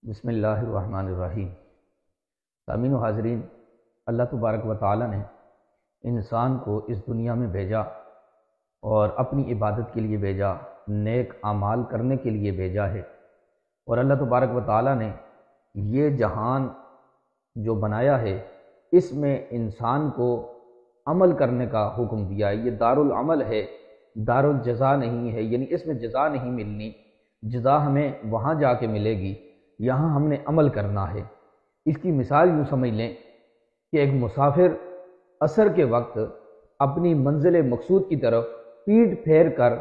بسم اللہ الرحمن الرحیم۔ سامعین و حاضرین، اللہ تبارک و تعالی نے انسان کو اس دنیا میں بھیجا اور اپنی عبادت کے لیے بھیجا، نیک اعمال کرنے کے لیے بھیجا ہے۔ اور اللہ تبارک و تعالی نے یہ جہان جو بنایا ہے اس میں انسان کو عمل کرنے کا حکم دیا ہے۔ یہ دارالعمل ہے، دارالجزا نہیں ہے، یعنی اس میں جزا نہیں ملنی، جزا ہمیں وہاں جا کے ملے گی، یہاں ہم نے عمل کرنا ہے۔ اس کی مثال یوں سمجھ لیں کہ ایک مسافر عصر کے وقت اپنی منزل مقصود کی طرف پیٹھ پھیر کر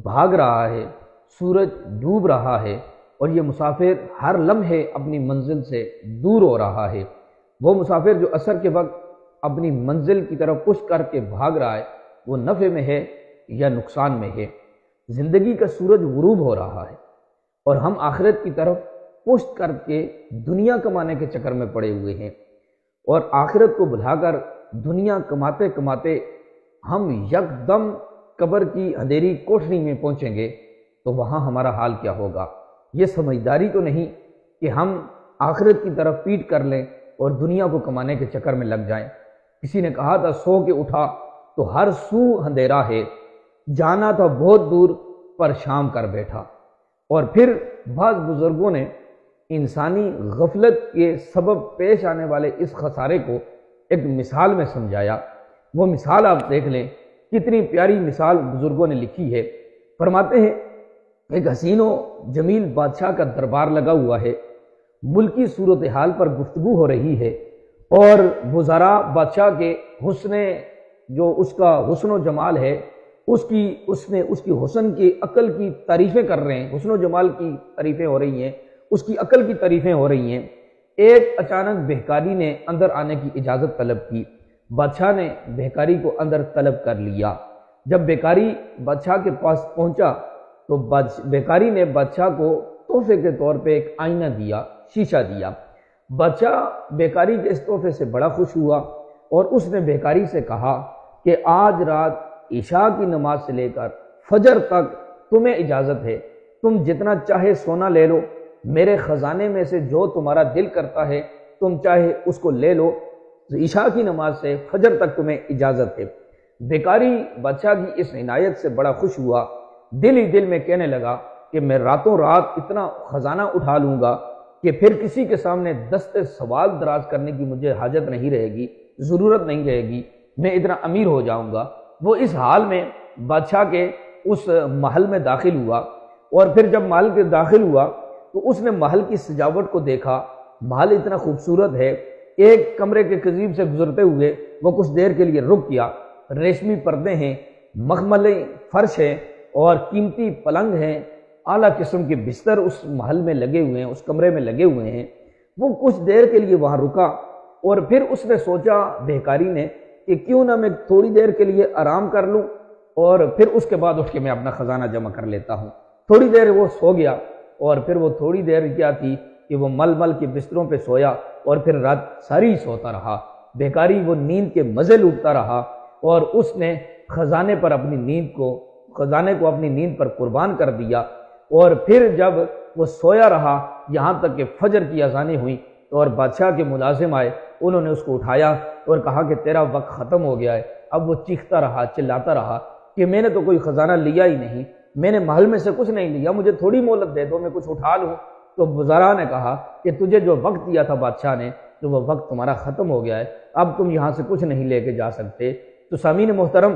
بھاگ رہا ہے، سورج ڈوب رہا ہے اور یہ مسافر ہر لمحے اپنی منزل سے دور ہو رہا ہے۔ وہ مسافر جو عصر کے وقت اپنی منزل کی طرف پشت کر کے بھاگ رہا ہے، وہ نفع میں ہے یا نقصان میں ہے؟ زندگی کا سورج غروب ہو رہا ہے اور ہم آخرت کی طرف پشت کر کے دنیا کمانے کے چکر میں پڑے ہوئے ہیں، اور آخرت کو بھلا کر دنیا کماتے کماتے ہم یکدم قبر کی اندھیری کوٹھری میں پہنچیں گے تو وہاں ہمارا حال کیا ہوگا؟ یہ سمجھداری تو نہیں کہ ہم آخرت کی طرف پیٹ کر لیں اور دنیا کو کمانے کے چکر میں لگ جائیں۔ کسی نے کہا تھا سو کے اٹھا تو ہر سو اندھیرا ہے، جانا تھا بہت دور پر شام کر بیٹھا۔ اور پھر بعض بزرگوں نے انسانی غفلت کے سبب پیش آنے والے اس خسارے کو ایک مثال میں سمجھایا۔ وہ مثال آپ دیکھ لیں، کتنی پیاری مثال بزرگوں نے لکھی ہے۔ فرماتے ہیں ایک حسین و جمیل بادشاہ کا دربار لگا ہوا ہے، ملکی صورتحال پر گفتگو ہو رہی ہے اور وزراء بادشاہ کے اس کا حسن و جمال ہے، اس کی حسن کی عقل کی تعریفیں کر رہے ہیں، حسن و جمال کی تعریفیں ہو رہی ہیں، اس کی عقل کی تعریفیں ہو رہی ہیں۔ ایک اچانک بہکاری نے اندر آنے کی اجازت طلب کی۔ بادشاہ نے بہکاری کو اندر طلب کر لیا۔ جب بہکاری بادشاہ کے پاس پہنچا تو بہکاری نے بادشاہ کو تحفے کے طور پہ ایک آئینہ دیا، شیشہ دیا۔ بادشاہ بہکاری کے اس تحفے سے بڑا خوش ہوا اور اس نے بہکاری سے کہا کہ آج رات عشاء کی نماز سے لے کر فجر تک تمہیں اجازت ہے، تم جتنا چاہے سونا لے لو، میرے خزانے میں سے جو تمہارا دل کرتا ہے تم چاہے اس کو لے لو، عشاء کی نماز سے فجر تک تمہیں اجازت ہے۔ بہکاری بادشاہ کی اس عنایت سے بڑا خوش ہوا، دل ہی دل میں کہنے لگا کہ میں راتوں رات اتنا خزانہ اٹھا لوں گا کہ پھر کسی کے سامنے دست سوال دراز کرنے کی مجھے حاجت نہیں رہے گی، ضرورت نہیں رہے گی، میں اتنا امیر ہو جاؤں گا۔ وہ اس حال میں بادشاہ کے اس محل میں داخل ہوا، اور پھر جب محل کے داخل ہوا تو اس نے محل کی سجاوٹ کو دیکھا۔ محل اتنا خوبصورت ہے، ایک کمرے کے قریب سے گزرتے ہوئے وہ کچھ دیر کے لیے رک گیا۔ ریشمی پردے ہیں، مخملی فرش ہے اور قیمتی پلنگ ہیں، اعلیٰ قسم کے بستر اس محل میں لگے ہوئے ہیں، اس کمرے میں لگے ہوئے ہیں۔ وہ کچھ دیر کے لیے وہاں رکا اور پھر اس نے سوچا بہکاری نے کہ کیوں نہ میں تھوڑی دیر کے لیے آرام کر لوں اور پھر اس کے بعد اٹھ کے میں اپنا خزانہ جمع کر لیتا ہوں۔ تھوڑی دیر وہ سو گیا اور پھر وہ تھوڑی دیر کیا تھی کہ وہ مل مل کے بستروں پہ سویا اور پھر رات ساری سوتا رہا۔ بہکاری وہ نیند کے مزے لوٹتا رہا اور اس نے خزانے کو اپنی نیند پر قربان کر دیا۔ اور پھر جب وہ سویا رہا یہاں تک کہ فجر کی اذانیں ہوئیں اور بادشاہ کے ملازم آئے، انہوں نے اس کو اٹھایا اور کہا کہ تیرا وقت ختم ہو گیا ہے۔ اب وہ چیختا رہا، چلاتا رہا کہ میں نے تو کوئی خزانہ لیا ہی نہیں، میں نے محل میں سے کچھ نہیں لیا، مجھے تھوڑی مہلت دے دو، میں کچھ اٹھا لوں۔ تو وزراء نے کہا کہ تجھے جو وقت دیا تھا بادشاہ نے تو وہ وقت تمہارا ختم ہو گیا ہے، اب تم یہاں سے کچھ نہیں لے کے جا سکتے۔ تو سامعین محترم،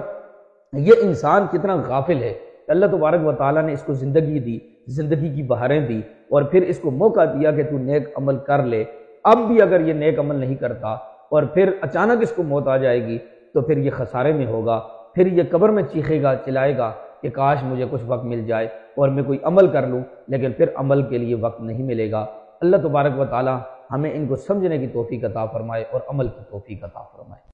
یہ انسان کتنا غافل ہے۔ اللہ تبارک و تعالیٰ نے اس کو زندگی دی، زندگی کی بہاریں دی اور پھر اس کو موقع دیا کہ تو نیک عمل کر لے۔ اب بھی اگر یہ نیک عمل نہیں کرتا اور پھر اچانک اس کو موت آ جائے گی تو پھر یہ خسارے میں ہوگا، پھر یہ قبر میں چیخے گا، چلائے گا کہ کاش مجھے کچھ وقت مل جائے اور میں کوئی عمل کر لوں، لیکن پھر عمل کے لیے وقت نہیں ملے گا۔ اللہ تبارک و تعالی ہمیں ان کو سمجھنے کی توفیق عطا فرمائے اور عمل کی توفیق عطا فرمائے۔